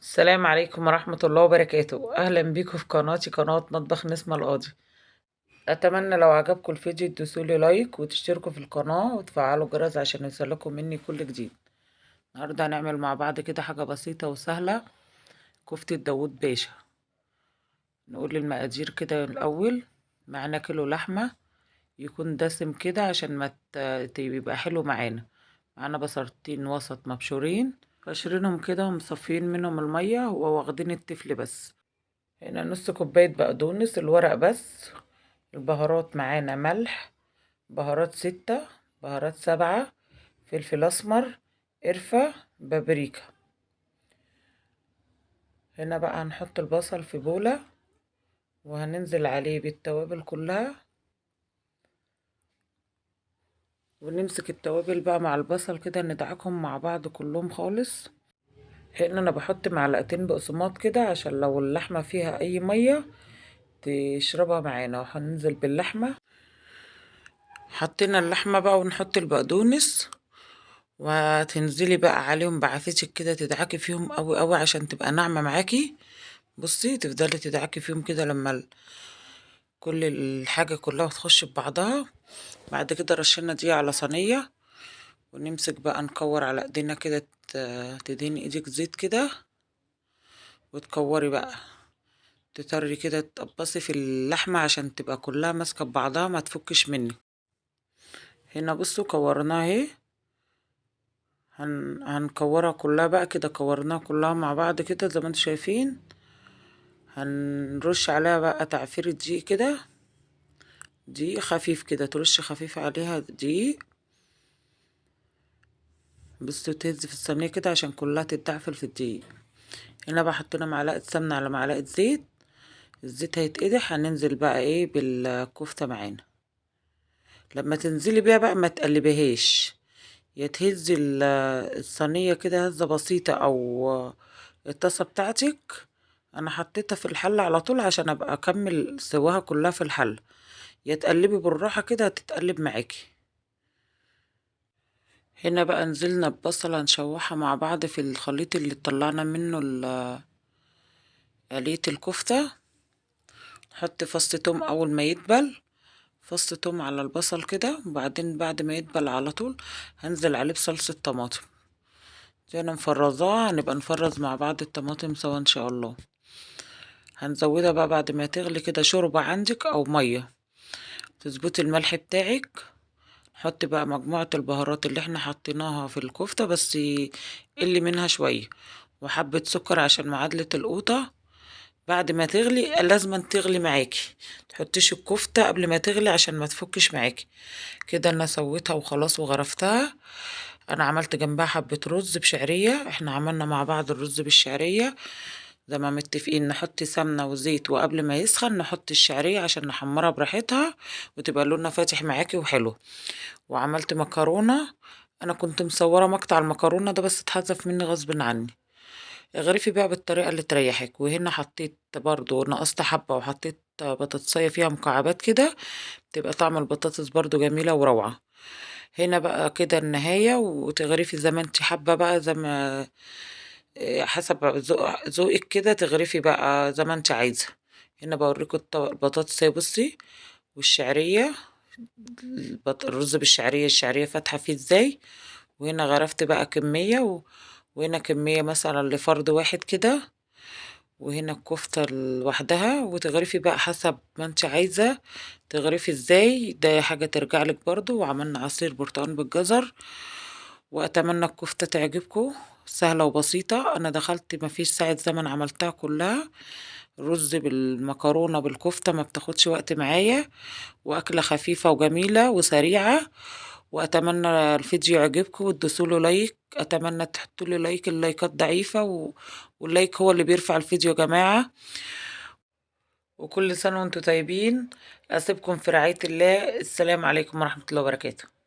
السلام عليكم ورحمة الله وبركاته. أهلا بيكم في قناتي، قناة مطبخ نسمة القاضي. أتمنى لو عجبكم الفيديو تدوسولي لايك وتشتركوا في القناة وتفعلوا الجرس عشان يوصلكم مني كل جديد. النهاردة هنعمل مع بعض كده حاجة بسيطة وسهلة، كفتة داوود باشا. نقول المقادير كده الأول. معانا كيلو لحمة يكون دسم كده عشان ما يبقى حلو معانا. معانا بصلتين وسط مبشورين، قشرينهم كده ومصفيين منهم المية وواخدين التفل بس. هنا نص كوباية بقدونس الورق بس. البهارات معانا ملح، بهارات 6، بهارات 7، فلفل اسمر، قرفة، بابريكا. هنا بقى هنحط البصل في بولة وهننزل عليه بالتوابل كلها، ونمسك التوابل بقى مع البصل كده ندعكهم مع بعض كلهم خالص. هنا انا بحط معلقتين بقسماط كده عشان لو اللحمة فيها اي مية تشربها معانا. وهننزل باللحمة، حطينا اللحمة بقى ونحط البقدونس وتنزلي بقى عليهم بعافيتك كده، تدعكي فيهم قوي قوي عشان تبقى ناعمة معاكي. بصي تفضلي تدعكي فيهم كده لما كل الحاجة كلها تخش ببعضها. بعد كده رشينا دي على صينية، ونمسك بقى نكور على ايدينا كده، تديني ايدك زيت كده وتكوري بقى، تطري كده تقبصي في اللحمة عشان تبقى كلها ماسكة ببعضها ما تفكش مني. هنا بصوا كورناها اهي. هنكورها كلها بقى كده، كورناها كلها مع بعض كده زي ما انتم شايفين. هنرش عليها بقى تعفير دقيق كده، دقيق خفيف كده، ترش خفيف عليها دقيق. بس تهز في الصينية كده عشان كلها تتعفل في الدقيق. هنا بقى حطينا معلقة سمنة على معلقة زيت. الزيت هيتقدح، هننزل بقى ايه بالكفتة معانا. لما تنزلي بيها بقى ما تقلبيهاش، يا تهزي الصينية كده هزة بسيطة او الطاسة بتاعتك. انا حطيتها في الحلة على طول عشان ابقى اكمل سواها كلها في الحلة، يا تقلبي بالراحة كده هتتقلب معاكي. هنا بقى نزلنا ببصلة نشوحها مع بعض في الخليط اللي طلعنا منه آلية الكفتة. نحط فص توم اول ما يدبل، فص توم على البصل كده، وبعدين بعد ما يدبل على طول هنزل عليه بصلصة طماطم. دي انا مفرزاها، هنبقى نفرز مع بعض الطماطم سوا ان شاء الله. هنزودها بقى بعد ما تغلي كده شوربة عندك او مية، تظبطي الملح بتاعك. نحط بقى مجموعة البهارات اللي احنا حطيناها في الكفتة بس اللي منها شوية، وحبة سكر عشان معادلة القوطة. بعد ما تغلي لازم تغلي معاكي، تحطيش الكفتة قبل ما تغلي عشان ما تفكش معاكي. كده انا سويتها وخلاص وغرفتها. انا عملت جنبها حبة رز بشعرية، احنا عملنا مع بعض الرز بالشعرية زي ما متفقين. نحط سمنة وزيت وقبل ما يسخن نحط الشعرية عشان نحمرها براحتها وتبقى لونها فاتح معاكي وحلو. وعملت مكرونة، انا كنت مصورة مقطع المكرونة ده بس اتحذف مني غصب عني. اغرفي بقى بالطريقة اللي تريحك. وهنا حطيت برضو نقصت حبة وحطيت بطاطسية فيها مكعبات كده، تبقى طعم البطاطس برضو جميلة وروعة. هنا بقى كده النهاية، وتغرفي زي ما انت حابة بقى، زي ما حسب ذوقك كده تغرفي بقى زي ما انت عايزة. هنا بوريكم البطاطس بصي، والشعرية، الرز بالشعرية، الشعرية فاتحة فيه ازاي. وهنا غرفت بقى كمية وهنا كمية مثلا لفرد واحد كده. وهنا الكفتة لوحدها، وتغرفي بقى حسب ما انت عايزة تغرفي ازاي، ده حاجة ترجعلك برضو. وعملنا عصير برتقال بالجزر. واتمنى الكفتة تعجبكم، سهلة وبسيطة. انا دخلت مفيش ساعة زمن عملتها كلها. رز بالمكرونة بالكفتة ما بتاخدش وقت معايا، واكلة خفيفة وجميلة وسريعة. واتمنى الفيديو يعجبكم وتدوسوا لايك. اتمنى تحطوا لي لايك، اللايكات ضعيفة واللايك هو اللي بيرفع الفيديو يا جماعة. وكل سنة وانتم طيبين. اسيبكم في رعاية الله. السلام عليكم ورحمة الله وبركاته.